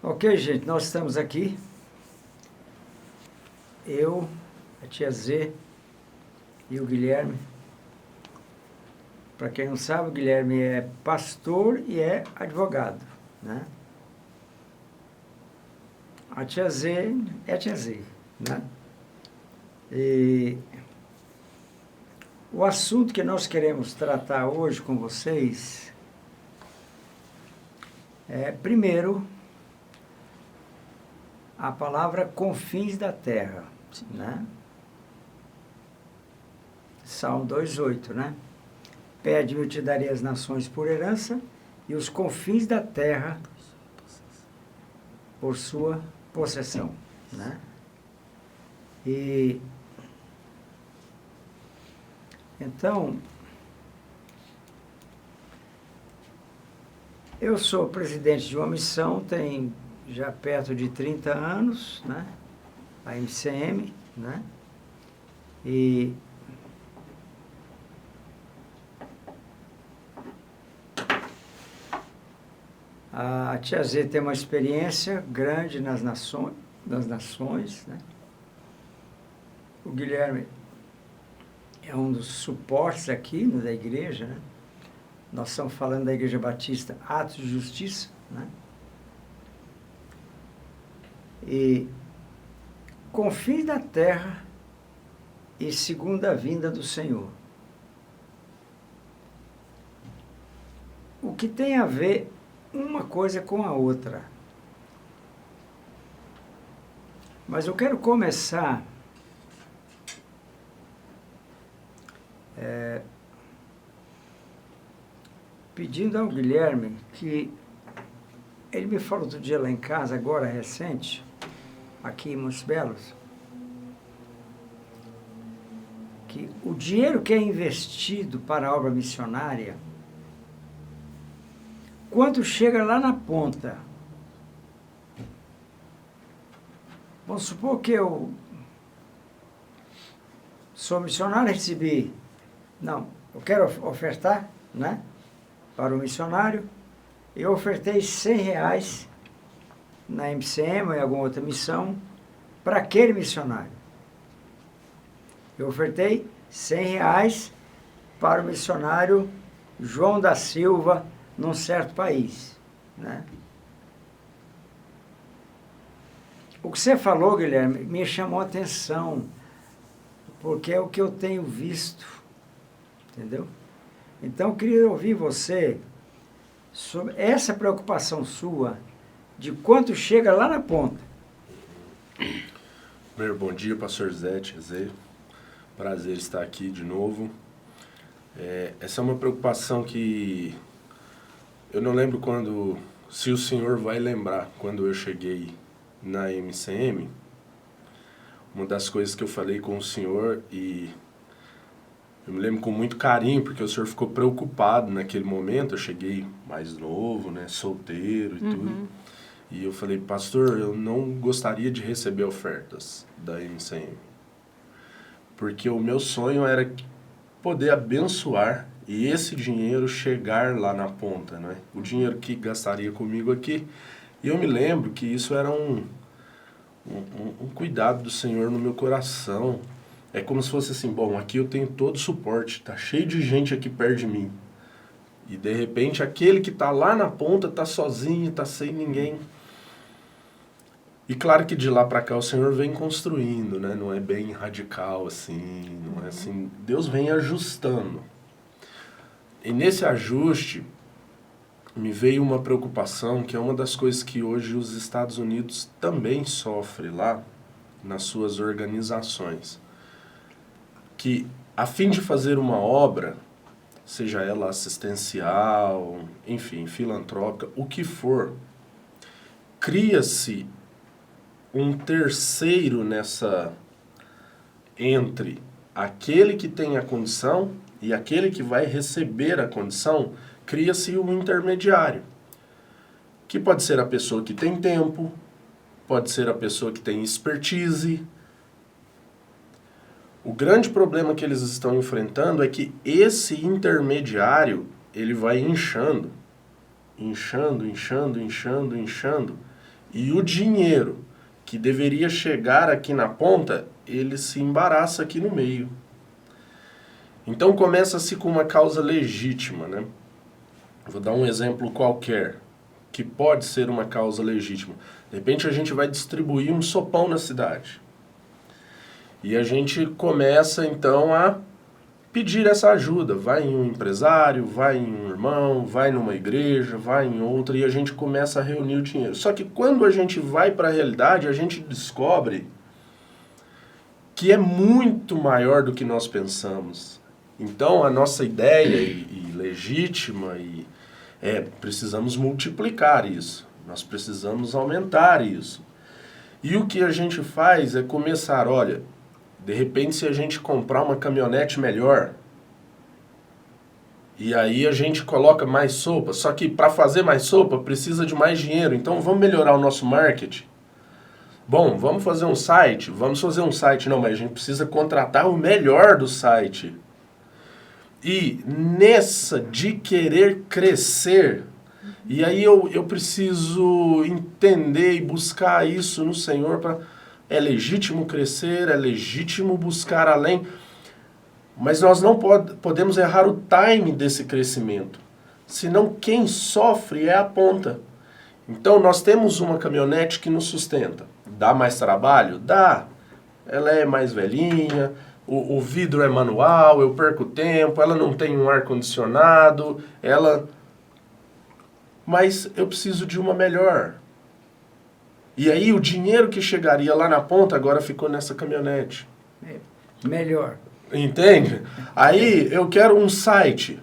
Ok, gente, nós estamos aqui, eu, a tia Z e o Guilherme. Para quem não sabe, o Guilherme é pastor e é advogado, né? A tia Z é a tia Z, né? E o assunto que nós queremos tratar hoje com vocês é, primeiro, a palavra confins da terra, né? Salmo 2:8, né? Pede-me, eu te darei as nações por herança e os confins da terra por sua possessão, né? E então, eu sou presidente de uma missão, tem já perto de 30 anos, né? A MCM, né? E a tia Z tem uma experiência grande nas nações, né? O Guilherme é um dos suportes aqui da igreja, né? Nós estamos falando da Igreja Batista Atos de Justiça, né? E confins da terra e segunda vinda do Senhor. O que tem a ver uma coisa com a outra. Mas eu quero começar pedindo ao Guilherme que ele me falou outro dia lá em casa, agora recente, aqui em Montes Belos, que o dinheiro que é investido para a obra missionária, quando chega lá na ponta, vamos supor que eu sou missionário e recebi, não, eu quero ofertar, né, para o missionário, eu ofertei R$100 na MCM ou em alguma outra missão para aquele missionário. Eu ofertei R$100 para o missionário João da Silva, num certo país, né? O que você falou, Guilherme, me chamou a atenção, porque é o que eu tenho visto, entendeu? Então, eu queria ouvir você sobre essa preocupação sua de quanto chega lá na ponta. Primeiro, bom dia, pastor Zé, tia Zé. Prazer estar aqui de novo. Essa é uma preocupação que eu não lembro se o senhor vai lembrar, quando eu cheguei na MCM, uma das coisas que eu falei com o senhor, e eu me lembro com muito carinho, porque o senhor ficou preocupado naquele momento. Eu cheguei mais novo, né, solteiro e tudo. E eu falei, pastor, eu não gostaria de receber ofertas da MCM. Porque o meu sonho era poder abençoar e esse dinheiro chegar lá na ponta, né? O dinheiro que gastaria comigo aqui. E eu me lembro que isso era um cuidado do Senhor no meu coração. É como se fosse assim, bom, aqui eu tenho todo o suporte, tá cheio de gente aqui perto de mim. E de repente aquele que tá lá na ponta tá sozinho, tá sem ninguém. E claro que de lá para cá o Senhor vem construindo, né? Não é bem radical assim, não é assim. Deus vem ajustando. E nesse ajuste me veio uma preocupação, que é uma das coisas que hoje os Estados Unidos também sofrem lá nas suas organizações. Que a fim de fazer uma obra, seja ela assistencial, enfim, filantrópica, o que for, cria-se um terceiro entre aquele que tem a condição e aquele que vai receber a condição, cria-se um intermediário, que pode ser a pessoa que tem tempo, pode ser a pessoa que tem expertise. O grande problema que eles estão enfrentando é que esse intermediário, ele vai inchando, E o dinheiro que deveria chegar aqui na ponta, ele se embaraça aqui no meio. Então começa-se com uma causa legítima, né? Vou dar um exemplo qualquer, que pode ser uma causa legítima. De repente a gente vai distribuir um sopão na cidade. E a gente começa então a pedir essa ajuda. Vai em um empresário, vai em um irmão, vai numa igreja, vai em outra, e a gente começa a reunir o dinheiro. Só que quando a gente vai para a realidade, a gente descobre que é muito maior do que nós pensamos. Então a nossa ideia e legítima precisamos multiplicar isso. Nós precisamos aumentar isso. E o que a gente faz é começar, olha, de repente se a gente comprar uma caminhonete melhor, e aí a gente coloca mais sopa, só que para fazer mais sopa precisa de mais dinheiro, então vamos melhorar o nosso marketing. Bom, vamos fazer um site? Vamos fazer um site, não, mas a gente precisa contratar o melhor do site. E nessa de querer crescer, e aí eu preciso entender e buscar isso no Senhor. É legítimo crescer, é legítimo buscar além, mas nós não podemos errar o time desse crescimento, senão quem sofre é a ponta. Então nós temos uma caminhonete que nos sustenta. Dá mais trabalho? Dá. Ela é mais velhinha, o vidro é manual, eu perco tempo, ela não tem um ar-condicionado, mas eu preciso de uma melhor. E aí o dinheiro que chegaria lá na ponta agora ficou nessa caminhonete. Melhor. Entende? Aí eu quero um site.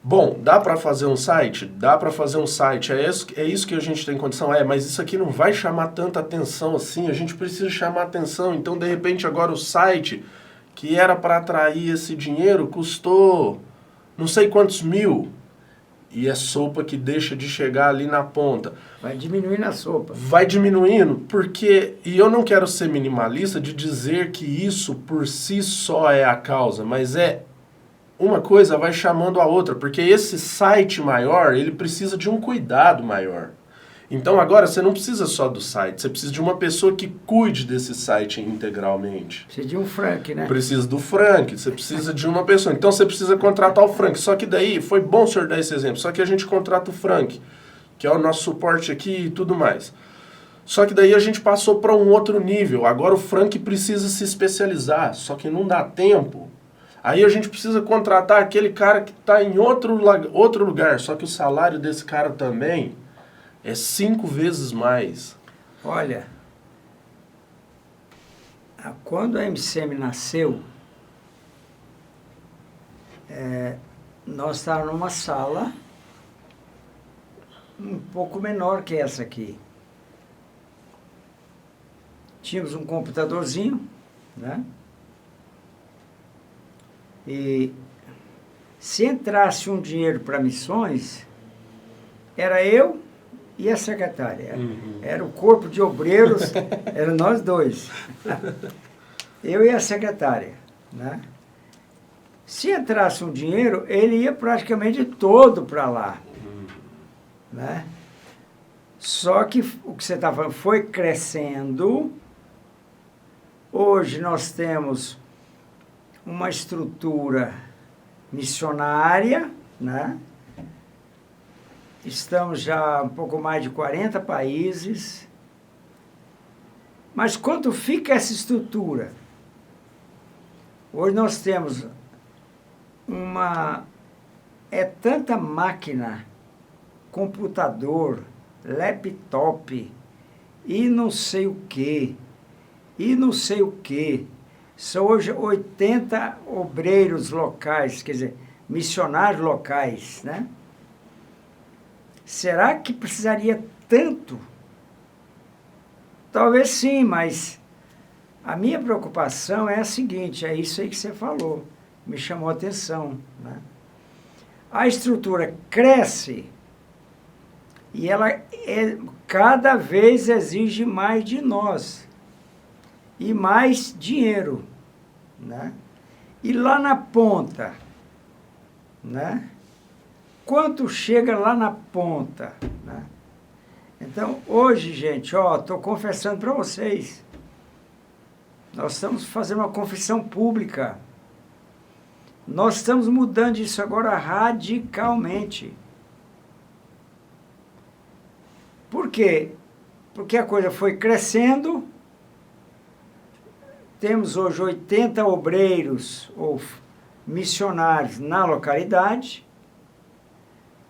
Bom, dá para fazer um site? Dá para fazer um site. É isso que a gente tem condição? Mas isso aqui não vai chamar tanta atenção assim. A gente precisa chamar atenção. Então, de repente, agora o site, que era para atrair esse dinheiro, custou não sei quantos mil. E é sopa que deixa de chegar ali na ponta. Vai diminuindo a sopa. Vai diminuindo, porque... E eu não quero ser minimalista de dizer que isso por si só é a causa, mas uma coisa vai chamando a outra, porque esse site maior, ele precisa de um cuidado maior. Então agora você não precisa só do site, você precisa de uma pessoa que cuide desse site integralmente. Precisa de um Frank, né? Precisa do Frank, você precisa de uma pessoa. Então você precisa contratar o Frank. Só que daí, foi bom o senhor dar esse exemplo, só que a gente contrata o Frank, que é o nosso suporte aqui e tudo mais. Só que daí a gente passou para um outro nível. Agora o Frank precisa se especializar, só que não dá tempo. Aí a gente precisa contratar aquele cara que está em outro lugar, só que o salário desse cara também é 5 vezes mais. Olha, quando a MCM nasceu, nós estávamos numa sala um pouco menor que essa aqui. Tínhamos um computadorzinho, né? E se entrasse um dinheiro para missões, era eu e a secretária. Era o corpo de obreiros, eram nós dois. Eu e a secretária, né? Se entrasse um dinheiro, ele ia praticamente todo para lá, né? Só que o que você está falando foi crescendo. Hoje nós temos uma estrutura missionária, né? Estamos já um pouco mais de 40 países. Mas quanto fica essa estrutura? Hoje nós temos tanta máquina, computador, laptop, e não sei o quê, e não sei o quê. São hoje 80 obreiros locais, quer dizer, missionários locais, né? Será que precisaria tanto? Talvez sim, mas a minha preocupação é a seguinte, é isso aí que você falou, me chamou a atenção, né? A estrutura cresce e ela cada vez exige mais de nós e mais dinheiro, né? E lá na ponta, né? Quanto chega lá na ponta, né? Então, hoje, gente, estou confessando para vocês. Nós estamos fazendo uma confissão pública. Nós estamos mudando isso agora radicalmente. Por quê? Porque a coisa foi crescendo. Temos hoje 80 obreiros ou missionários na localidade.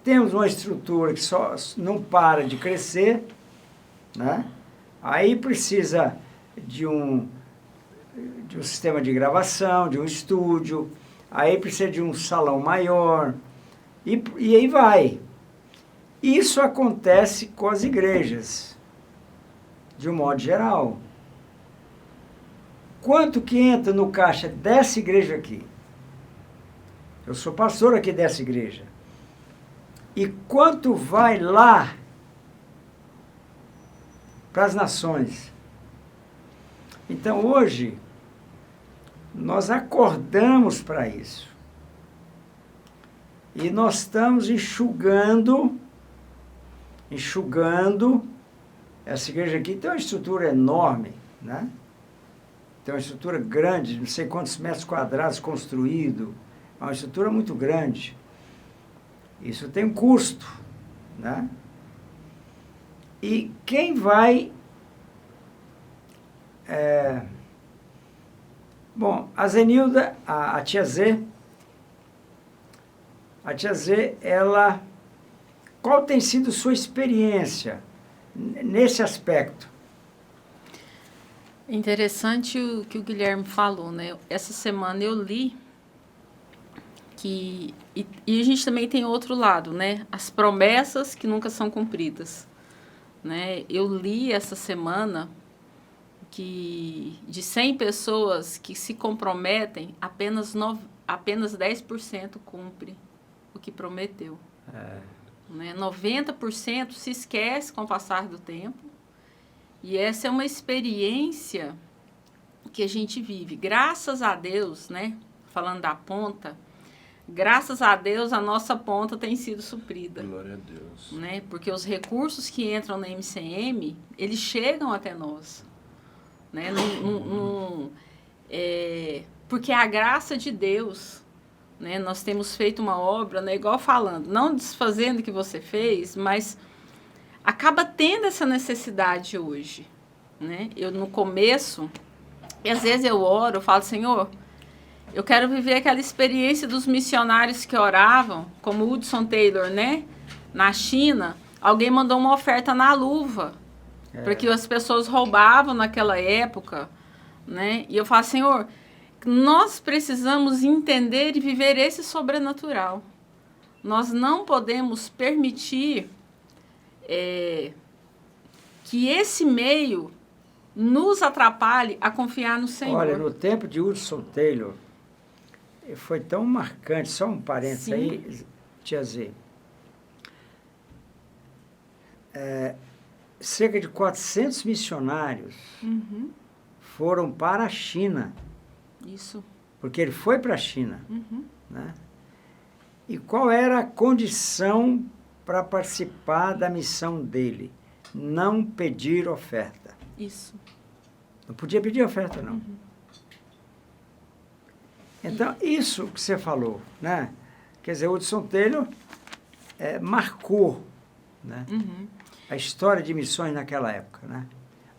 Temos uma estrutura que só não para de crescer, né? Aí precisa de um sistema de gravação, de um estúdio, aí precisa de um salão maior, e aí vai. Isso acontece com as igrejas, de um modo geral. Quanto que entra no caixa dessa igreja aqui? Eu sou pastor aqui dessa igreja. E quanto vai lá para as nações? Então hoje, nós acordamos para isso. E nós estamos enxugando. Essa igreja aqui tem uma estrutura enorme, né? Tem uma estrutura grande, não sei quantos metros quadrados construído. É uma estrutura muito grande. Isso tem um custo, né? E quem vai... Bom, a Zenilda, a tia Z, ela... Qual tem sido sua experiência nesse aspecto? Interessante o que o Guilherme falou, né? Essa semana eu li que... E a gente também tem outro lado, né? As promessas que nunca são cumpridas, né? Eu li essa semana que de 100 pessoas que se comprometem, apenas 10% cumpre o que prometeu. Né? 90% se esquece com o passar do tempo. E essa é uma experiência que a gente vive. Graças a Deus, né? Falando da ponta, graças a Deus a nossa ponta tem sido suprida. Glória a Deus. Né? Porque os recursos que entram na MCM, eles chegam até nós. Né? Porque a graça de Deus, né? Nós temos feito uma obra, né? Igual falando, não desfazendo o que você fez, mas acaba tendo essa necessidade hoje. Né? Eu no começo, e às vezes eu oro, eu falo, Senhor, eu quero viver aquela experiência dos missionários que oravam, como Hudson Taylor, né? Na China, alguém mandou uma oferta na luva, porque as pessoas roubavam naquela época, né? E eu falo, Senhor, nós precisamos entender e viver esse sobrenatural. Nós não podemos permitir que esse meio nos atrapalhe a confiar no Senhor. Olha, no tempo de Hudson Taylor, foi tão marcante, só um parênteses. Sim. Aí, tia Z. Cerca de 400 missionários foram para a China. Isso. Porque ele foi para a China. Né? E qual era a condição para participar da missão dele? Não pedir oferta. Isso. Não podia pedir oferta, não. Então, isso que você falou, né? Quer dizer, o Hudson Taylor marcou, né? A história de missões naquela época, né?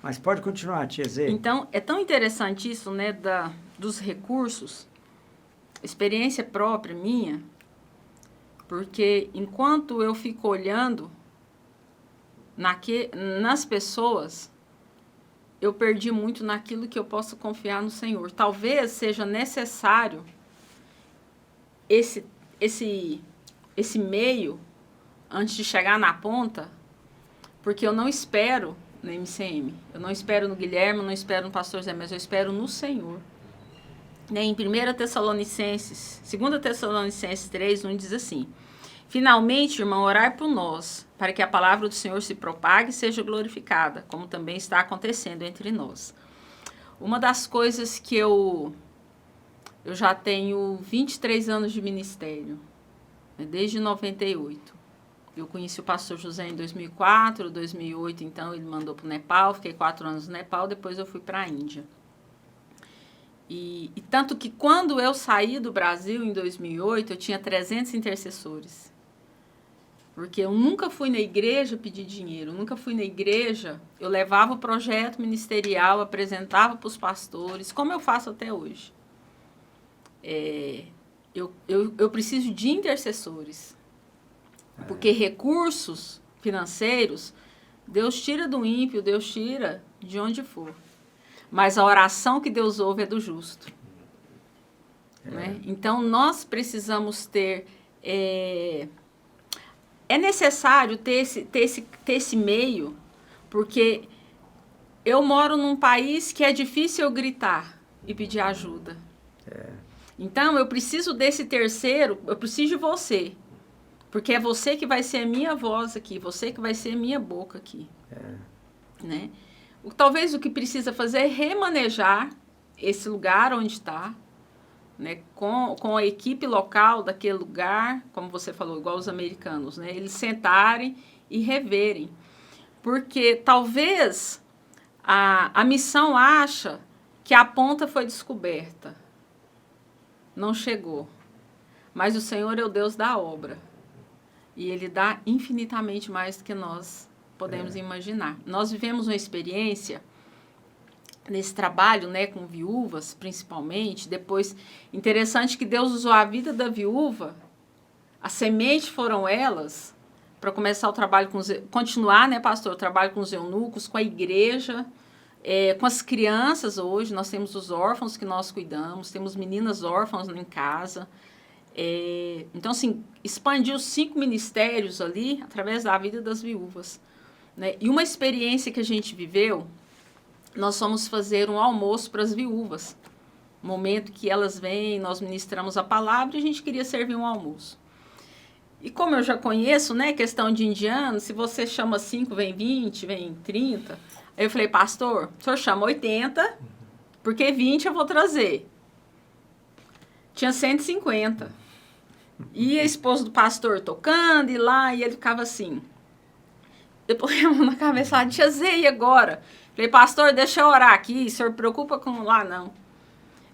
Mas pode continuar, tia Zé. Então, é tão interessante isso, né, dos recursos, experiência própria minha, porque enquanto eu fico olhando nas pessoas, eu perdi muito naquilo que eu posso confiar no Senhor. Talvez seja necessário esse meio antes de chegar na ponta, porque eu não espero no MCM, eu não espero no Guilherme, eu não espero no pastor Zé, mas eu espero no Senhor. Em 2 Tessalonicenses 3:1 diz assim: finalmente, irmão, orai por nós, para que a palavra do Senhor se propague e seja glorificada, como também está acontecendo entre nós. Uma das coisas que eu já tenho 23 anos de ministério, desde 98. Eu conheci o pastor José em 2004, 2008, então ele mandou para o Nepal, fiquei 4 anos no Nepal, depois eu fui para a Índia. E tanto que quando eu saí do Brasil em 2008, eu tinha 300 intercessores. Porque eu nunca fui na igreja pedir dinheiro, nunca fui na igreja, eu levava o projeto ministerial, apresentava para os pastores, como eu faço até hoje. Eu preciso de intercessores, porque recursos financeiros, Deus tira do ímpio, Deus tira de onde for. Mas a oração que Deus ouve é do justo. Né? Então, nós precisamos ter... É necessário ter esse meio, porque eu moro num país que é difícil eu gritar e pedir ajuda. Então, eu preciso desse terceiro, eu preciso de você. Porque é você que vai ser a minha voz aqui, você que vai ser a minha boca aqui. Né? Talvez o que precisa fazer é remanejar esse lugar onde está, né, com a equipe local daquele lugar, como você falou, igual os americanos, né, eles sentarem e reverem. Porque talvez a missão acha que a ponta foi descoberta. Não chegou. Mas o Senhor é o Deus da obra. E Ele dá infinitamente mais do que nós podemos imaginar. Nós vivemos uma experiência nesse trabalho, né, com viúvas, principalmente. Depois, interessante que Deus usou a vida da viúva, a semente foram elas, para começar o trabalho continuar, né, pastor, o trabalho com os eunucos, com a igreja, com as crianças hoje. Nós temos os órfãos que nós cuidamos, temos meninas órfãs em casa. Então, assim, expandiu 5 ministérios ali, através da vida das viúvas. Né? E uma experiência que a gente viveu, nós fomos fazer um almoço para as viúvas. Momento que elas vêm, nós ministramos a palavra e a gente queria servir um almoço. E como eu já conheço, né, questão de indiano, se você chama 5, vem 20, vem 30. Aí eu falei, pastor, o senhor chama 80, porque 20 eu vou trazer. Tinha 150. E a esposa do pastor tocando, e lá, e ele ficava assim. Eu põe a mão na cabeça lá, tia Zé, e agora? Falei, pastor, deixa eu orar aqui, o senhor preocupa com lá, não.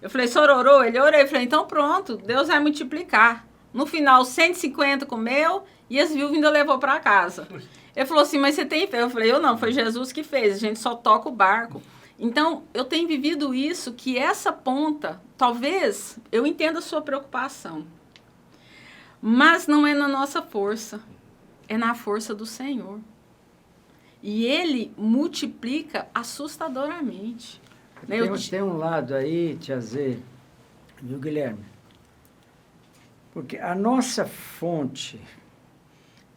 Eu falei, o senhor orou? Ele orou. Eu falei, então pronto, Deus vai multiplicar. No final, 150 comeu e as viúvas ainda levou para casa. Ele falou assim, mas você tem fé? Eu falei, eu não, foi Jesus que fez, a gente só toca o barco. Então, eu tenho vivido isso, que essa ponta, talvez, eu entenda a sua preocupação, mas não é na nossa força, é na força do Senhor. E Ele multiplica assustadoramente. Né? Tem um lado aí, tia Zê, viu, Guilherme? Porque a nossa fonte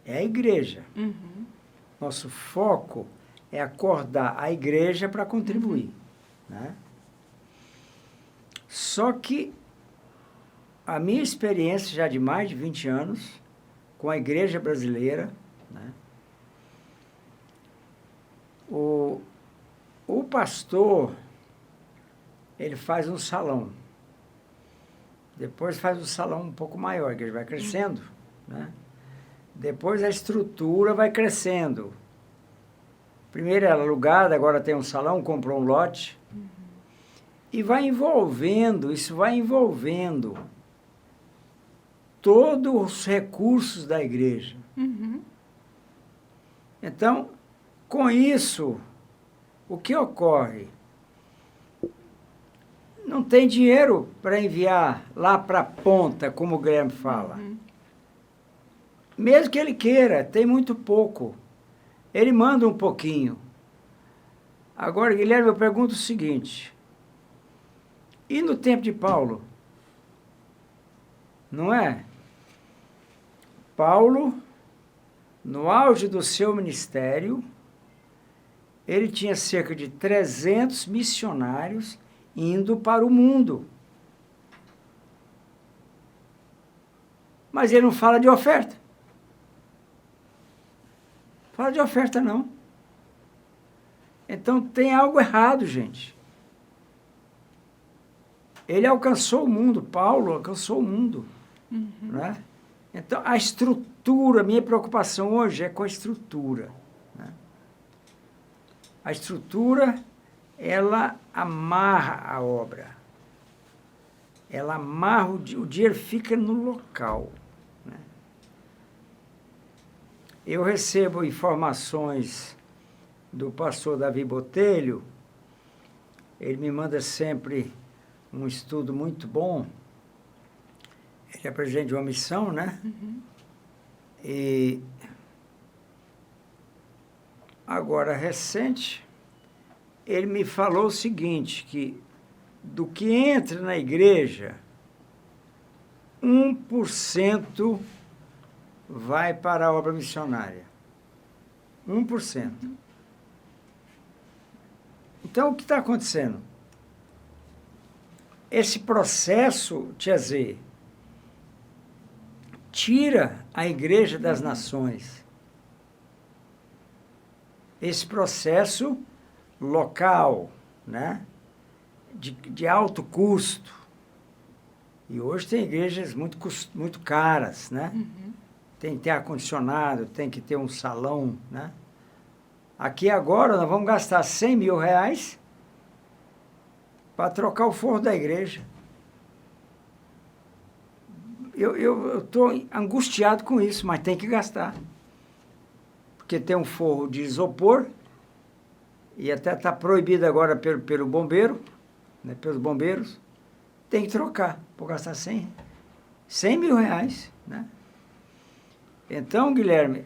é a igreja. Uhum. Nosso foco é acordar a igreja para contribuir. Né? Só que a minha experiência já de mais de 20 anos com a igreja brasileira, né? O pastor, ele faz um salão. Depois faz um salão um pouco maior, que ele vai crescendo. Né? Depois a estrutura vai crescendo. Primeiro era alugada, agora tem um salão, comprou um lote. E vai envolvendo, isso vai envolvendo todos os recursos da igreja. Uhum. Então, com isso, o que ocorre? Não tem dinheiro para enviar lá para a ponta, como o Guilherme fala. Uhum. Mesmo que ele queira, tem muito pouco. Ele manda um pouquinho. Agora, Guilherme, eu pergunto o seguinte. E no tempo de Paulo? Não é? Paulo, no auge do seu ministério, ele tinha cerca de 300 missionários indo para o mundo. Mas ele não fala de oferta. Fala de oferta, não. Então tem algo errado, gente. Ele alcançou o mundo, Paulo alcançou o mundo. Né? Então, a estrutura, minha preocupação hoje é com a estrutura. Né? A estrutura, ela amarra a obra. Ela amarra, o dinheiro fica no local. Né? Eu recebo informações do pastor Davi Botelho, ele me manda sempre um estudo muito bom. Ele é presidente de uma missão, né? Uhum. E agora, recente, ele me falou o seguinte, que do que entra na igreja, 1% vai para a obra missionária. 1%. Então, o que está acontecendo? Esse processo, Tia Zê, tira a igreja das nações. Esse processo local, né? De alto custo. E hoje tem igrejas muito caras, né? Uhum. Tem que ter ar-condicionado, tem que ter um salão, né? Aqui agora nós vamos gastar 100 mil reais para trocar o forro da igreja. Eu estou angustiado com isso, mas tem que gastar. Porque tem um forro de isopor, e até está proibido agora pelo bombeiro, né, pelos bombeiros, tem que trocar, por gastar 100 mil reais. Né? Então, Guilherme,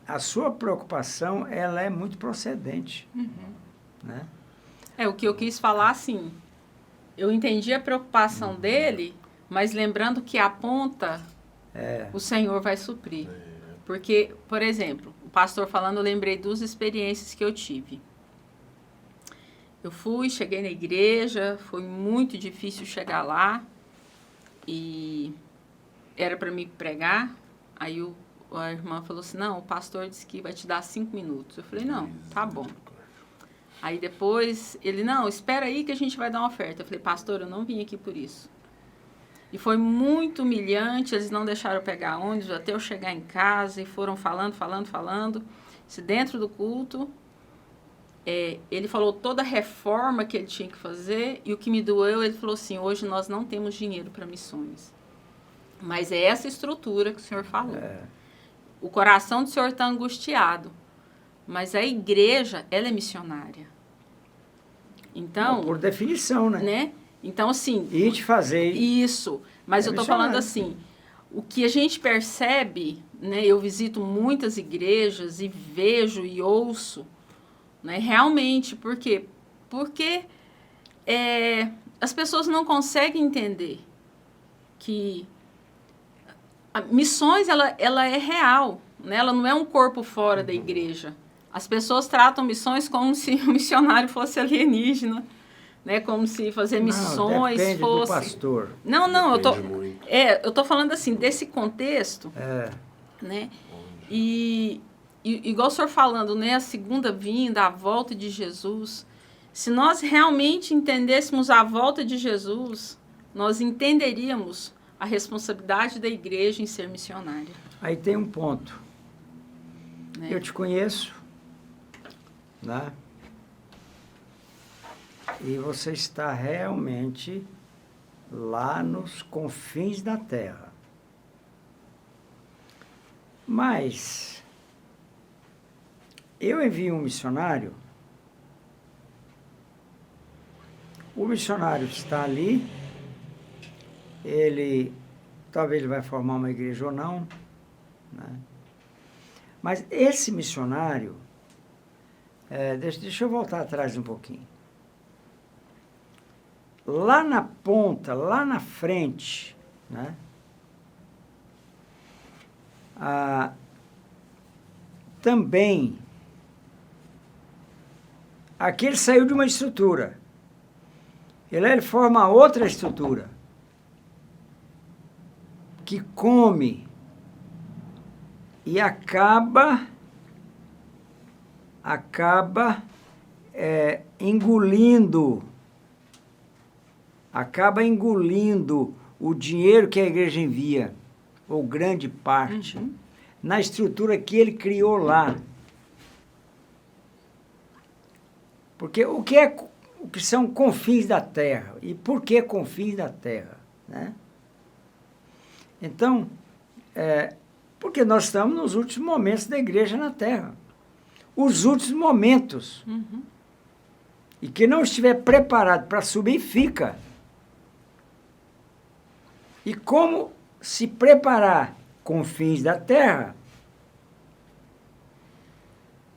a sua preocupação ela é muito procedente. Uhum. Né? O que eu quis falar, assim, eu entendi a preocupação dele, mas lembrando que a ponta, o Senhor vai suprir. Porque, por exemplo, o pastor falando, eu lembrei 2 experiências que eu tive. Eu cheguei na igreja, foi muito difícil chegar lá, e era para mim pregar, aí a irmã falou assim, não, o pastor disse que vai te dar 5 minutos. Eu falei, não, tá bom. Aí depois, ele, não, espera aí que a gente vai dar uma oferta. Eu falei, pastor, eu não vim aqui por isso. E foi muito humilhante, eles não deixaram eu pegar ônibus até eu chegar em casa, e foram falando. Se dentro do culto, ele falou toda a reforma que ele tinha que fazer, e o que me doeu, ele falou assim, hoje nós não temos dinheiro para missões. Mas é essa estrutura que o senhor falou. O coração do senhor está angustiado, mas a igreja, ela é missionária. Então, não, por definição, né? Então, assim... E te fazer... Isso. Mas eu estou falando assim, o que a gente percebe, né? Eu visito muitas igrejas e vejo e ouço, né? Realmente, por quê? Porque as pessoas não conseguem entender que a missões, ela é real, né? Ela não é um corpo fora da igreja. As pessoas tratam missões como se o missionário fosse alienígena, né? Como se fazer missões depende fosse... do pastor. Não, eu tô falando assim, desse contexto, né? E igual o senhor falando, né? A segunda vinda, a volta de Jesus. Se nós realmente entendêssemos a volta de Jesus, nós entenderíamos a responsabilidade da igreja em ser missionária. Aí tem um ponto. Né? Eu te conheço, né? E você está realmente lá nos confins da terra. Mas eu envio um missionário, o missionário está ali, talvez ele vai formar uma igreja ou não, né? Mas esse missionário, deixa eu voltar atrás um pouquinho. Lá na ponta, lá na frente, né? Também, aqui ele saiu de uma estrutura. Ele forma outra estrutura que come e acaba engolindo o dinheiro que a igreja envia. ou grande parte, na estrutura que ele criou lá. Porque o que são confins da terra? E por que confins da terra? Né? Então, porque nós estamos nos últimos momentos da igreja na terra. Os últimos momentos. E quem não estiver preparado para subir, fica. E como se preparar? Confins da terra.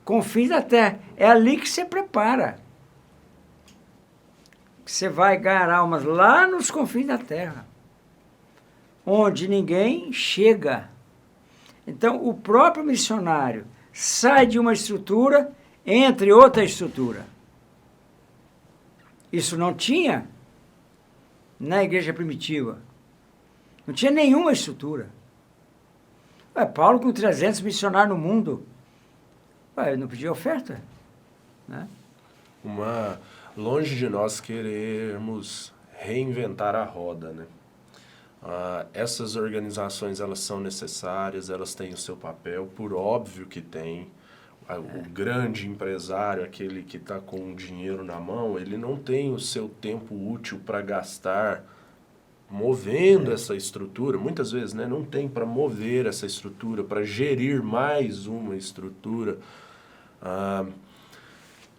Confins da terra. É ali que você prepara. Você vai ganhar almas lá nos confins da terra, onde ninguém chega. Então, o próprio missionário sai de uma estrutura, entra em outra estrutura. Isso não tinha na igreja primitiva. Não tinha nenhuma estrutura. Paulo com 300 missionários no mundo, não pedia oferta. Né? Longe de nós querermos reinventar a roda, né? Essas organizações, elas são necessárias, elas têm o seu papel, por óbvio que tem. O grande empresário, aquele que está com o dinheiro na mão, ele não tem o seu tempo útil para gastar movendo essa estrutura. Muitas vezes, né, não tem para mover essa estrutura, para gerir mais uma estrutura.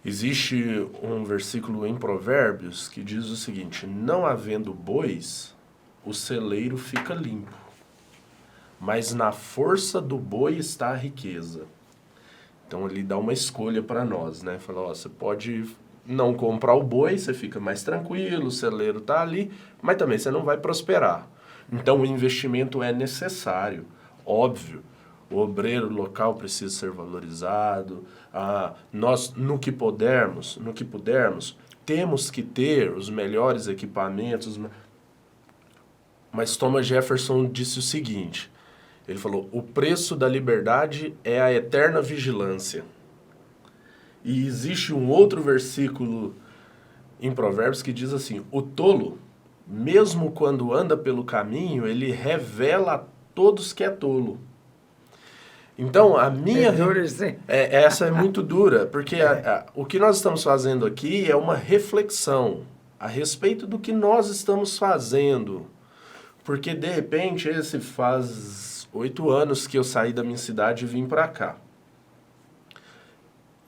Existe um versículo em Provérbios que diz o seguinte: não havendo bois, o celeiro fica limpo, mas na força do boi está a riqueza. Então ele dá uma escolha para nós, né? Fala, você pode não comprar o boi, você fica mais tranquilo, o celeiro está ali, mas também você não vai prosperar. Então o investimento é necessário, óbvio. O obreiro local precisa ser valorizado. Nós, no que pudermos, temos que ter os melhores equipamentos. Mas Thomas Jefferson disse o seguinte, ele falou, o preço da liberdade é a eterna vigilância. E existe um outro versículo em Provérbios que diz assim, o tolo, mesmo quando anda pelo caminho, ele revela a todos que é tolo. Então, a minha... essa é muito dura, porque o que nós estamos fazendo aqui é uma reflexão a respeito do que nós estamos fazendo. Porque, de repente, faz 8 anos que eu saí da minha cidade e vim para cá.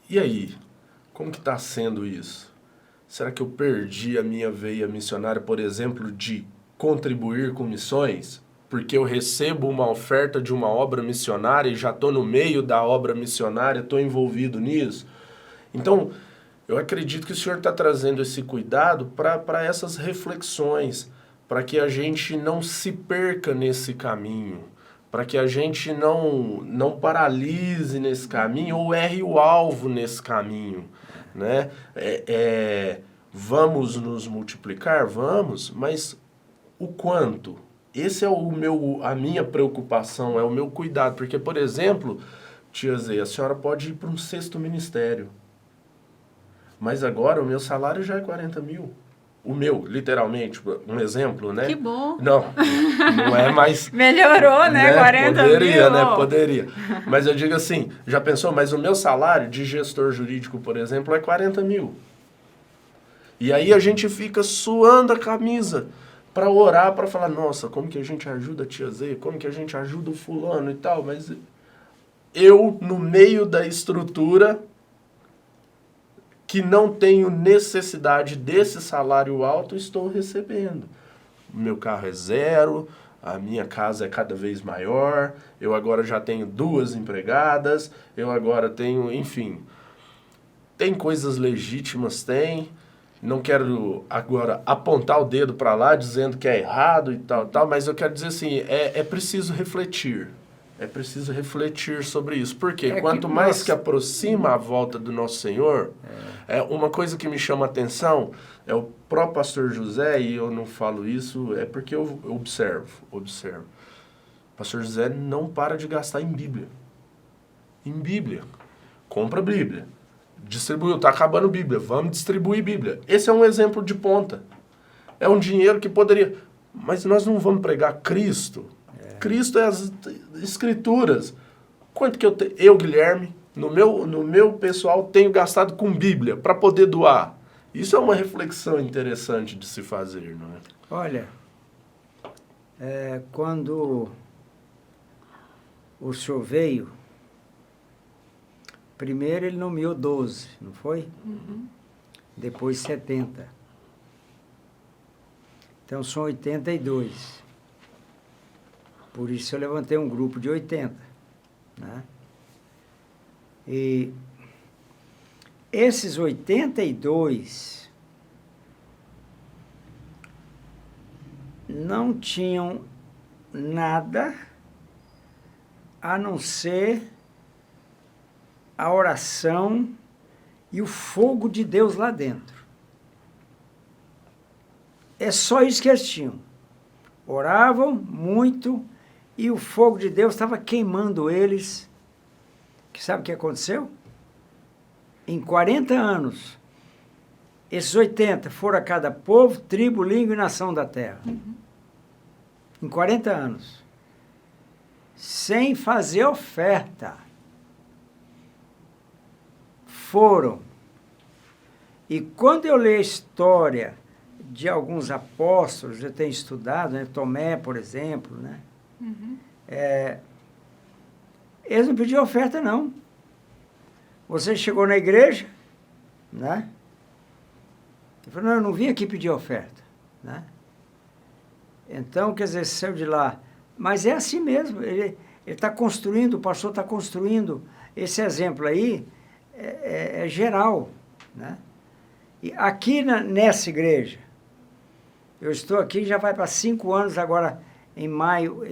E aí? Como que está sendo isso? Será que eu perdi a minha veia missionária, por exemplo, de contribuir com missões? Porque eu recebo uma oferta de uma obra missionária e já estou no meio da obra missionária, estou envolvido nisso. Então, eu acredito que o Senhor está trazendo esse cuidado para essas reflexões, para que a gente não se perca nesse caminho, para que a gente não paralise nesse caminho ou erre o alvo nesse caminho. Né? Vamos nos multiplicar? Vamos, mas o quanto? Esse é a minha preocupação, é o meu cuidado. Porque, por exemplo, tia Zé, a senhora pode ir para um 6º ministério. Mas agora o meu salário já é 40 mil. O meu, literalmente, um exemplo, né? Que bom. Não é mais... Melhorou, né? 40 poderia, mil. Né? Poderia. Mas eu digo assim, já pensou? Mas o meu salário de gestor jurídico, por exemplo, é 40 mil. E aí a gente fica suando a camisa para orar, para falar, nossa, como que a gente ajuda a tia Zé, como que a gente ajuda o fulano e tal, mas eu, no meio da estrutura, que não tenho necessidade desse salário alto, estou recebendo. O meu carro é 0, a minha casa é cada vez maior, eu agora já tenho 2 empregadas, eu agora tenho, enfim, tem coisas legítimas, tem. Não quero agora apontar o dedo para lá dizendo que é errado e tal, mas eu quero dizer assim, é preciso refletir. É preciso refletir sobre isso. Porque quanto mais que aproxima a volta do nosso Senhor, uma coisa que me chama a atenção é o próprio pastor José, e eu não falo isso, é porque eu observo. O pastor José não para de gastar em Bíblia. Em Bíblia. Compra Bíblia. Distribuiu, está acabando Bíblia, vamos distribuir Bíblia. Esse é um exemplo de ponta. É um dinheiro que poderia... Mas nós não vamos pregar Cristo. Cristo é as Escrituras. Quanto que eu Guilherme, no meu pessoal, tenho gastado com Bíblia para poder doar? Isso é uma reflexão interessante de se fazer, não é? Olha, quando o senhor veio, primeiro ele nomeou 12, não foi? Uhum. Depois 70. Então são 82. Por isso eu levantei um grupo de 80. Né? E esses 82 não tinham nada a não ser a oração e o fogo de Deus lá dentro. É só isso que eles tinham. Oravam muito e o fogo de Deus estava queimando eles. Que sabe o que aconteceu? Em 40 anos, esses 80 foram a cada povo, tribo, língua e nação da terra. Uhum. Em 40 anos. Sem fazer oferta. Foram. E quando eu leio a história de alguns apóstolos, eu tenho estudado, né? Tomé, por exemplo, né? Uhum. Eles não pediam oferta, não. Você chegou na igreja, né? Ele falou, não, eu não vim aqui pedir oferta, né? Então, quer dizer, saiu de lá. Mas é assim mesmo, ele está construindo, o pastor está construindo. Esse exemplo aí é geral, né? E aqui nessa igreja, eu estou aqui, já vai para 5 anos agora, em maio,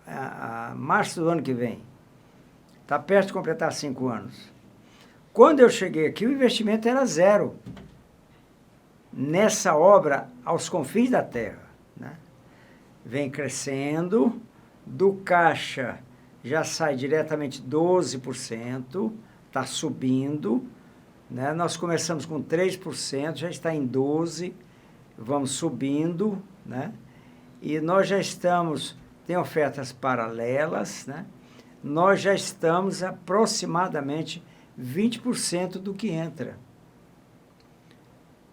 a março do ano que vem. Está perto de completar 5 anos. Quando eu cheguei aqui, o investimento era 0. Nessa obra, aos confins da terra. Né? Vem crescendo, do caixa já sai diretamente 12%, está subindo. Né? Nós começamos com 3%, já está em 12%, vamos subindo, né? E nós já estamos, tem ofertas paralelas, né? Nós já estamos aproximadamente 20% do que entra.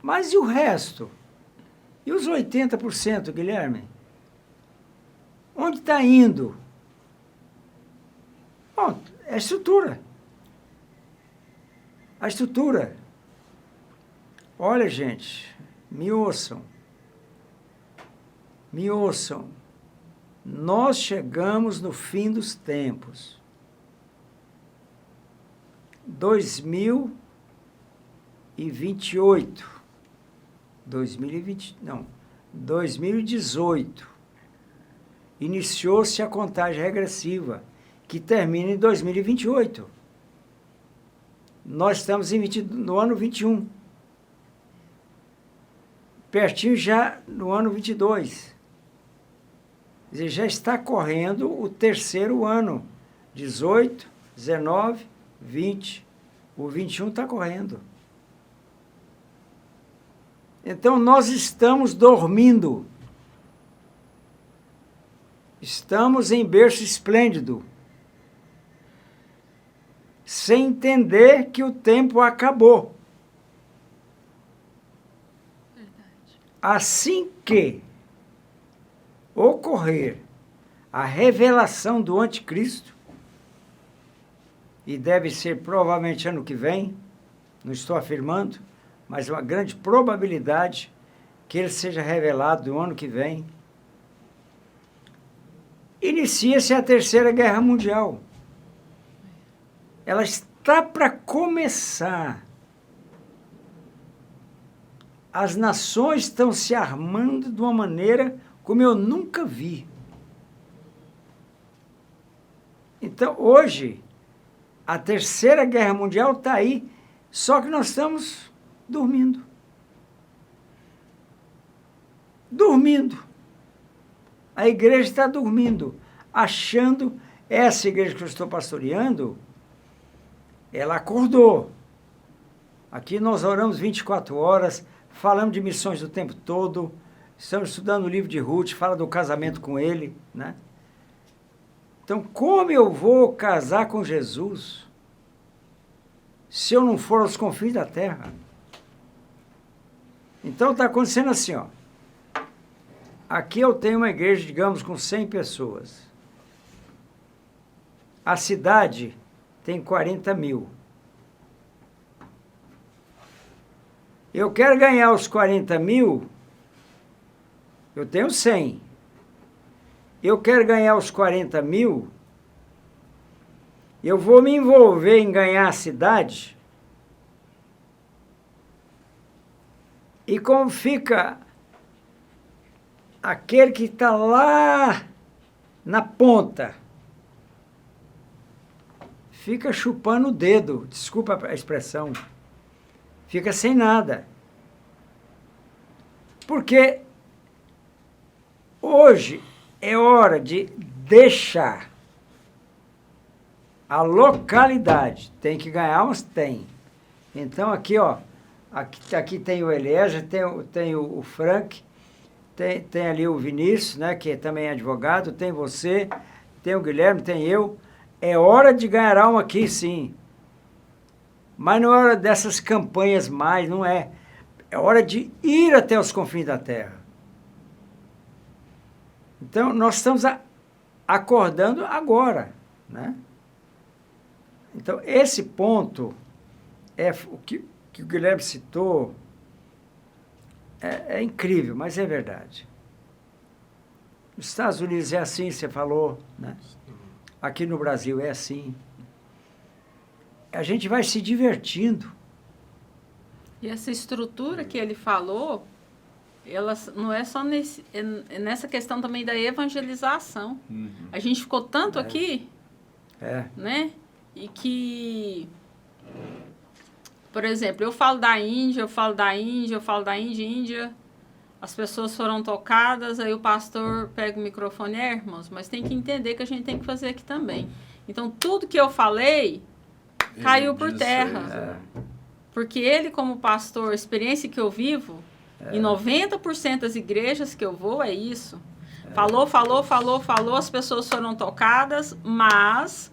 Mas e o resto? E os 80%, Guilherme? Onde está indo? Bom, é a estrutura. A estrutura. Olha, gente, me ouçam. Me ouçam. Nós chegamos no fim dos tempos. 2018. Iniciou-se a contagem regressiva, que termina em 2028. Nós estamos no ano 21. Pertinho já no ano 22. Quer dizer, já está correndo o terceiro ano. 18, 19, 20. O 21 está correndo. Então, nós estamos dormindo. Estamos em berço esplêndido. Sem entender que o tempo acabou. Verdade. Assim que ocorrer a revelação do anticristo, e deve ser provavelmente ano que vem, não estou afirmando, mas uma grande probabilidade que ele seja revelado no ano que vem, inicia-se a Terceira Guerra Mundial. Ela está para começar. As nações estão se armando de uma maneira como eu nunca vi. Então, hoje, a Terceira Guerra Mundial está aí, só que nós estamos dormindo. Dormindo. A igreja está dormindo, achando, essa igreja que eu estou pastoreando, ela acordou. Aqui nós oramos 24 horas, falamos de missões o tempo todo, Estamos estudando o livro de Ruth, fala do casamento com ele, né? Então, como eu vou casar com Jesus se eu não for aos confins da terra? Então, está acontecendo assim, ó. Aqui eu tenho uma igreja, digamos, com 100 pessoas. A cidade tem 40 mil. Eu quero ganhar os 40 mil, eu tenho 100. Eu quero ganhar os 40 mil, eu vou me envolver em ganhar a cidade. E como fica aquele que está lá na ponta, fica chupando o dedo, desculpa a expressão, fica sem nada. Porque hoje é hora de deixar a localidade. Tem que ganhar, mas tem. Então aqui, ó, aqui tem o Eliezer, tem o Frank, tem ali o Vinícius, né, que também é advogado, tem você, tem o Guilherme, tem eu. É hora de ganhar alma aqui, sim. Mas não é hora dessas campanhas mais, não é. É hora de ir até os confins da terra. Então, nós estamos acordando agora, né? Então, esse ponto é o que o Guilherme citou, é incrível, mas é verdade. Nos Estados Unidos é assim, você falou, né? Aqui no Brasil é assim. A gente vai se divertindo. E essa estrutura que ele falou, ela não é só nessa questão também da evangelização. Uhum. A gente ficou tanto aqui, É. né? E que, por exemplo, eu falo da Índia, Índia, as pessoas foram tocadas, aí o pastor pega o microfone, irmãos, mas tem que entender que a gente tem que fazer aqui também. Então, tudo que eu falei caiu por terra. Porque ele, como pastor, a experiência que eu vivo, em 90% das igrejas que eu vou, é isso. Falou, as pessoas foram tocadas, mas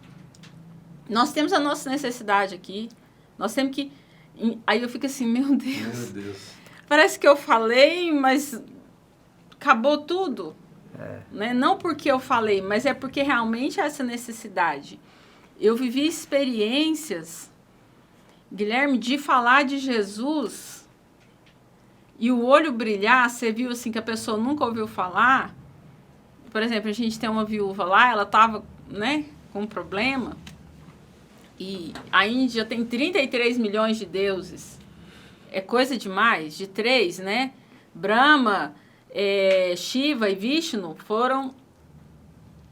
nós temos a nossa necessidade aqui. Nós temos que... Aí eu fico assim, meu Deus. Parece que eu falei, mas acabou tudo. Né? Não porque eu falei, mas é porque realmente há essa necessidade. Eu vivi experiências, Guilherme, de falar de Jesus e o olho brilhar. Você viu assim que a pessoa nunca ouviu falar. Por exemplo, a gente tem uma viúva lá, ela estava, né, com um problema. E a Índia tem 33 milhões de deuses. É coisa demais, de 3, né? Brahma, Shiva e Vishnu foram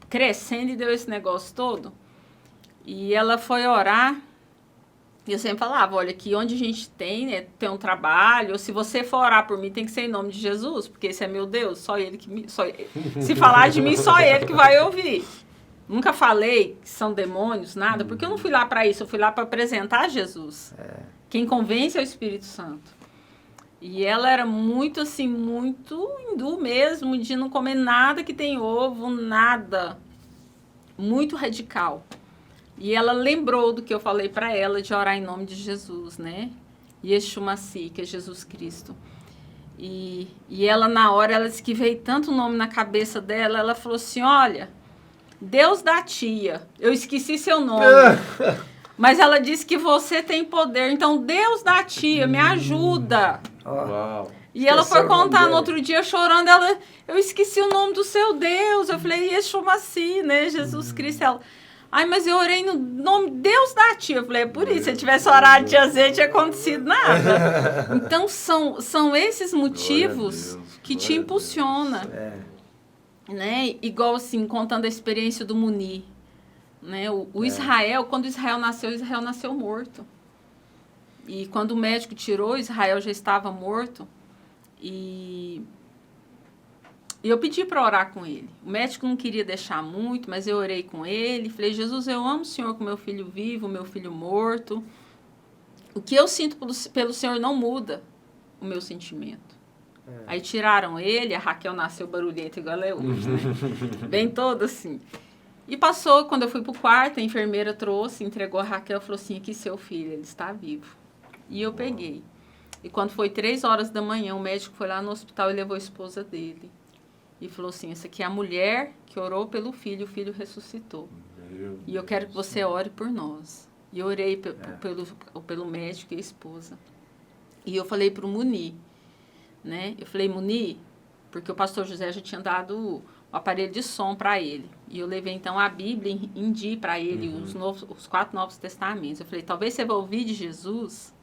crescendo e deu esse negócio todo. E ela foi orar, e eu sempre falava, olha, aqui onde a gente tem, né, tem um trabalho, ou se você for orar por mim, tem que ser em nome de Jesus, porque esse é meu Deus, só ele que se falar de mim, só ele que vai ouvir. Nunca falei que são demônios, nada, porque eu não fui lá para isso, eu fui lá para apresentar Jesus. Quem convence é o Espírito Santo. E ela era muito, assim, muito hindu mesmo, de não comer nada que tem ovo, nada. Muito radical. E ela lembrou do que eu falei para ela de orar em nome de Jesus, né? Yeshua Mashiach, que é Jesus Cristo. E ela, na hora, ela disse que veio tanto nome na cabeça dela, ela falou assim, olha, Deus da tia, eu esqueci seu nome. Mas ela disse que você tem poder. Então, Deus da tia, me ajuda. Uau. E ela foi contar no outro dia, chorando. Eu esqueci o nome do seu Deus. Eu falei, Yeshua Mashiach, né? Jesus Cristo. Ela, ai, mas eu orei no nome Deus da tia. Eu falei, é por isso. Se eu tivesse orado de azeite, tinha acontecido nada. Então, são esses motivos que te impulsionam. Né? Igual assim, contando a experiência do Munir. Né? O Israel, quando Israel nasceu morto. E quando o médico tirou, Israel já estava morto. E eu pedi para orar com ele. O médico não queria deixar muito, mas eu orei com ele. Falei, Jesus, eu amo o Senhor com meu filho vivo, meu filho morto. O que eu sinto pelo Senhor não muda o meu sentimento. Aí tiraram ele, a Raquel nasceu barulhenta igual ela é hoje, né? Bem toda assim. E passou, quando eu fui pro quarto, a enfermeira trouxe, entregou a Raquel e falou assim, aqui seu filho, ele está vivo. E eu peguei. E quando foi 3 horas da manhã, o médico foi lá no hospital e levou a esposa dele. E falou assim, essa aqui é a mulher que orou pelo filho, o filho ressuscitou. E eu quero que você ore por nós. E eu orei pelo médico e a esposa. E eu falei pro Muni, né? Eu falei, Muni, porque o pastor José já tinha dado o aparelho de som para ele. E eu levei, então, a Bíblia em dia para ele, os 4 Novos Testamentos. Eu falei, talvez você vai ouvir de Jesus,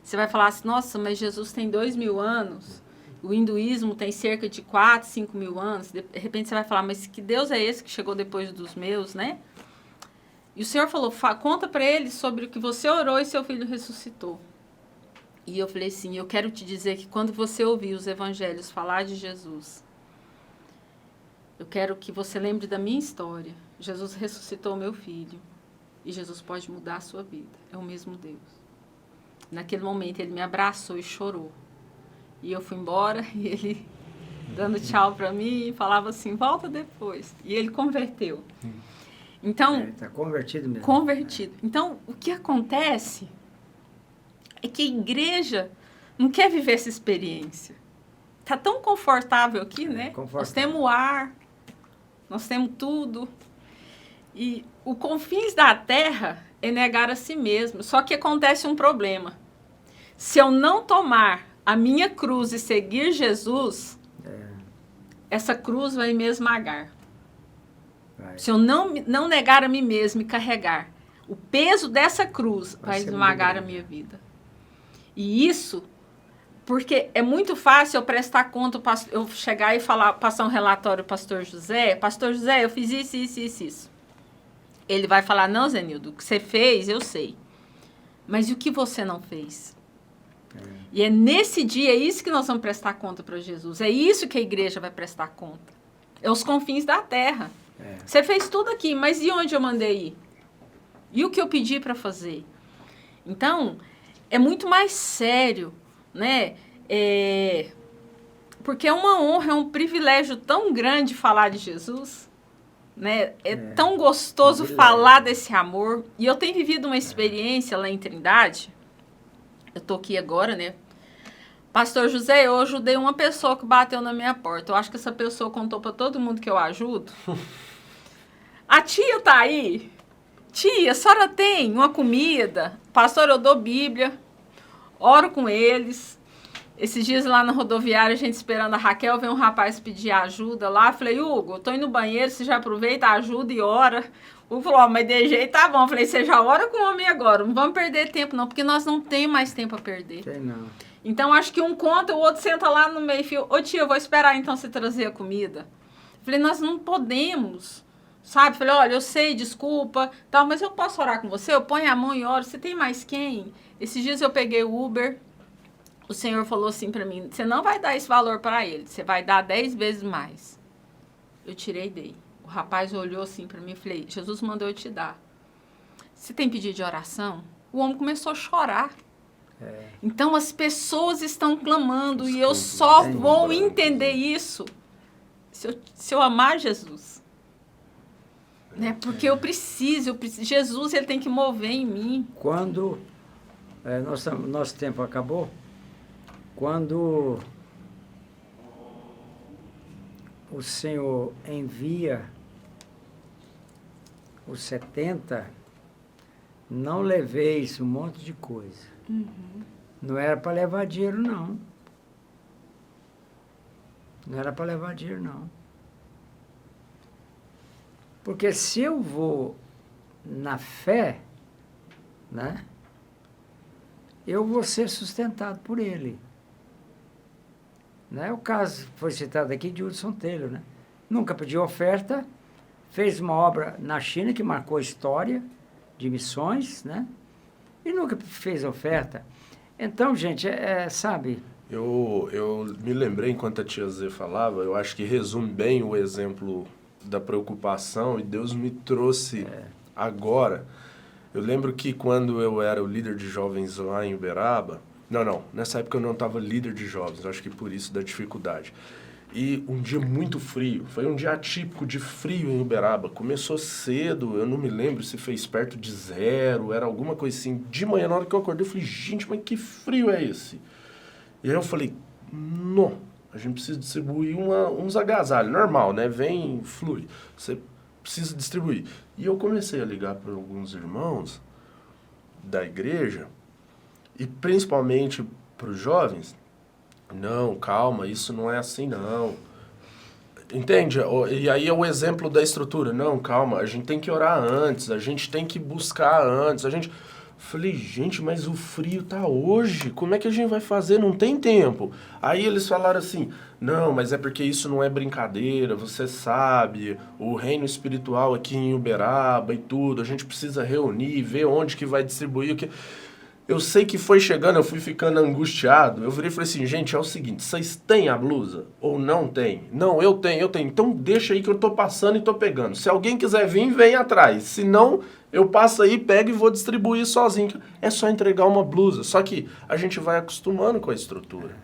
você vai falar assim, nossa, mas Jesus tem 2.000 anos, o hinduísmo tem cerca de 4, 5 mil anos. De repente você vai falar, mas que Deus é esse que chegou depois dos meus, né? E o Senhor falou, conta para ele sobre o que você orou e seu filho ressuscitou. E eu falei assim, eu quero te dizer que quando você ouvir os evangelhos falar de Jesus, eu quero que você lembre da minha história. Jesus ressuscitou meu filho. E Jesus pode mudar a sua vida. É o mesmo Deus. Naquele momento ele me abraçou e chorou. E eu fui embora e ele dando tchau para mim, falava assim, volta depois. E ele converteu. Então, está convertido mesmo. Convertido. Então, o que acontece é que a igreja não quer viver essa experiência. Está tão confortável aqui, né? Confortável. Nós temos o ar, nós temos tudo. E o confins da terra é negar a si mesmo. Só que acontece um problema. Se eu não tomar a minha cruz e seguir Jesus, essa cruz vai me esmagar. Se eu não negar a mim mesmo e carregar, o peso dessa cruz vai esmagar a minha vida. E isso, porque é muito fácil eu prestar conta, eu chegar e passar um relatório ao pastor José, eu fiz isso. Ele vai falar, não, Zenildo, o que você fez, eu sei. Mas e o que você não fez? E é nesse dia, é isso que nós vamos prestar conta para Jesus. É isso que a igreja vai prestar conta. É os confins da terra. Você fez tudo aqui, mas e onde eu mandei ir? E o que eu pedi para fazer? Então, é muito mais sério, né? Porque é uma honra, é um privilégio tão grande falar de Jesus, né? É tão gostoso falar desse amor. E eu tenho vivido uma experiência lá em Trindade. Eu tô aqui agora, né? Pastor José, eu ajudei uma pessoa que bateu na minha porta. Eu acho que essa pessoa contou para todo mundo que eu ajudo. A tia tá aí? Tia, a senhora tem uma comida? Pastor, eu dou Bíblia, oro com eles. Esses dias lá na rodoviária, a gente esperando a Raquel, veio um rapaz pedir ajuda lá. Falei, Hugo, eu tô indo no banheiro, você já aproveita, ajuda e ora. O Hugo falou, mas de jeito tá bom. Falei, você já ora com o homem agora, não vamos perder tempo não, porque nós não temos mais tempo a perder. Tem não. Então, acho que um conta, o outro senta lá no meio e fio. Ô tia, eu vou esperar então você trazer a comida. Falei, nós não podemos, sabe? Falei, olha, eu sei, desculpa, tal, mas eu posso orar com você? Eu ponho a mão e oro. Você tem mais quem? Esses dias eu peguei o Uber, o Senhor falou assim pra mim, você não vai dar esse valor para ele, você vai dar 10 vezes mais. Eu tirei e dei. O rapaz olhou assim pra mim e falei, Jesus mandou eu te dar. Você tem pedido de oração? O homem começou a chorar. Então as pessoas estão clamando e eu só vou entender isso se eu amar Jesus, né? Porque eu preciso, Jesus ele tem que mover em mim. Quando nosso tempo acabou, quando o Senhor envia os 70, não leveis um monte de coisa. Não era para levar dinheiro, não. Não era para levar dinheiro, não. Porque se eu vou na fé, né, eu vou ser sustentado por ele. Né? O caso foi citado aqui de Hudson Taylor, né? Nunca pediu oferta, fez uma obra na China que marcou a história de missões, né? E nunca fez oferta. Então, gente, sabe... Eu me lembrei, enquanto a tia Zê falava, eu acho que resume bem o exemplo da preocupação, e Deus me trouxe agora. Eu lembro que quando eu era o líder de jovens lá em Uberaba, Não. Nessa época eu não estava líder de jovens. Acho que por isso da dificuldade. E um dia muito frio. Foi um dia atípico de frio em Uberaba. Começou cedo, eu não me lembro se fez perto de 0, era alguma coisa assim. De manhã, na hora que eu acordei, eu falei, gente, mas que frio é esse? E aí eu falei, não, a gente precisa distribuir uns agasalhos, normal, né? Vem, flui. Você precisa distribuir. E eu comecei a ligar para alguns irmãos da igreja, e principalmente para os jovens. Não, calma, isso não é assim não. Entende? E aí é o exemplo da estrutura. Não, calma, a gente tem que orar antes, a gente tem que buscar antes, Falei, gente, mas o frio tá hoje, como é que a gente vai fazer? Não tem tempo. Aí eles falaram assim, não, mas é porque isso não é brincadeira, você sabe, o reino espiritual aqui em Uberaba e tudo, a gente precisa reunir, ver onde que vai distribuir o que... Eu sei que foi chegando, eu fui ficando angustiado. Eu virei e falei assim, gente, é o seguinte, vocês têm a blusa ou não tem? Não, eu tenho. Então deixa aí que eu tô passando e tô pegando. Se alguém quiser vir, vem atrás. Se não, eu passo aí, pego e vou distribuir sozinho. É só entregar uma blusa. Só que a gente vai acostumando com a estrutura.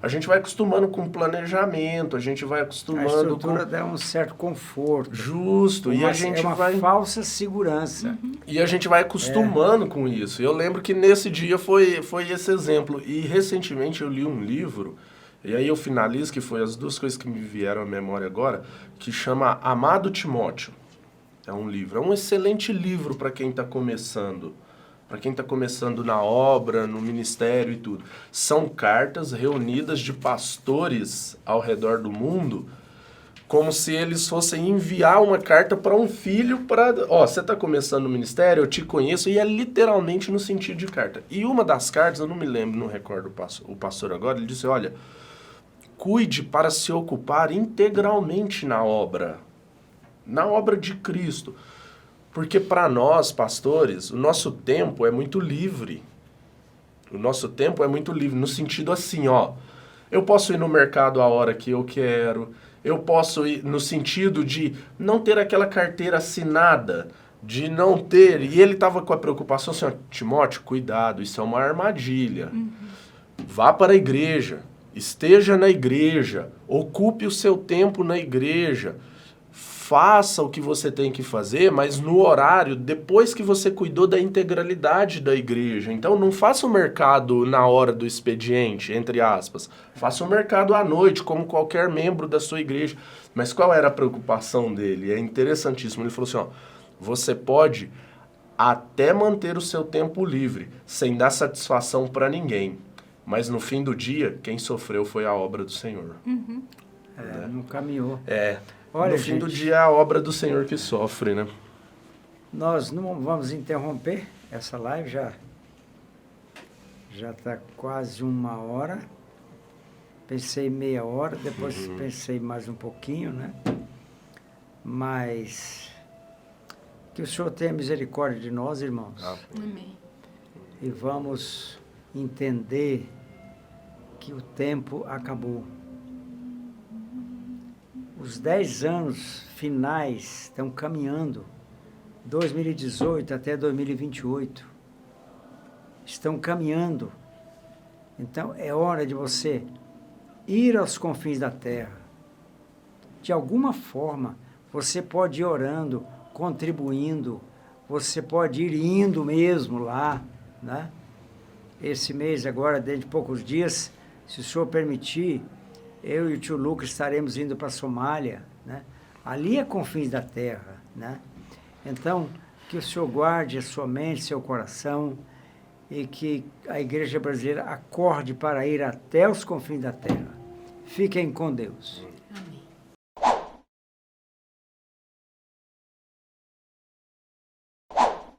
A gente vai acostumando com o planejamento, a gente vai acostumando com... A estrutura dá um certo conforto. Justo, e a gente vai... É uma falsa segurança. E a gente vai acostumando com isso. Eu lembro que nesse dia foi esse exemplo. E recentemente eu li um livro, e aí eu finalizo, que foi as duas coisas que me vieram à memória agora, que chama Amado Timóteo. É um livro, é um excelente livro para quem está começando. Para quem está começando na obra, no ministério e tudo. São cartas reunidas de pastores ao redor do mundo, como se eles fossem enviar uma carta para um filho para... Ó, você está começando no ministério, eu te conheço, e é literalmente no sentido de carta. E uma das cartas, eu não me lembro, não recordo o pastor agora, ele disse, olha, cuide para se ocupar integralmente na obra de Cristo. Porque para nós, pastores, o nosso tempo é muito livre. O nosso tempo é muito livre, no sentido assim, ó. Eu posso ir no mercado a hora que eu quero. Eu posso ir no sentido de não ter aquela carteira assinada, de não ter... E ele estava com a preocupação assim, ó, Timóteo, cuidado, isso é uma armadilha. Vá para a igreja, esteja na igreja, ocupe o seu tempo na igreja. Faça o que você tem que fazer, mas no horário, depois que você cuidou da integralidade da igreja. Então, não faça o mercado na hora do expediente, entre aspas. Faça o mercado à noite, como qualquer membro da sua igreja. Mas qual era a preocupação dele? É interessantíssimo. Ele falou assim, ó, você pode até manter o seu tempo livre, sem dar satisfação para ninguém. Mas no fim do dia, quem sofreu foi a obra do Senhor. Não caminhou. Olha, no fim do dia é a obra do Senhor que sofre, né? Nós não vamos interromper essa live, já está quase 1 hora. Pensei meia hora, depois pensei mais um pouquinho, né? Mas que o Senhor tenha misericórdia de nós, irmãos. Amém. E vamos entender que o tempo acabou. Os 10 anos finais estão caminhando, 2018 até 2028, estão caminhando. Então, é hora de você ir aos confins da terra. De alguma forma, você pode ir orando, contribuindo, você pode ir indo mesmo lá, né? Esse mês agora, dentro de poucos dias, se o Senhor permitir, eu e o tio Lucas estaremos indo para a Somália, né? Ali é confins da terra, né? Então, que o Senhor guarde a sua mente, seu coração, e que a igreja brasileira acorde para ir até os confins da terra. Fiquem com Deus.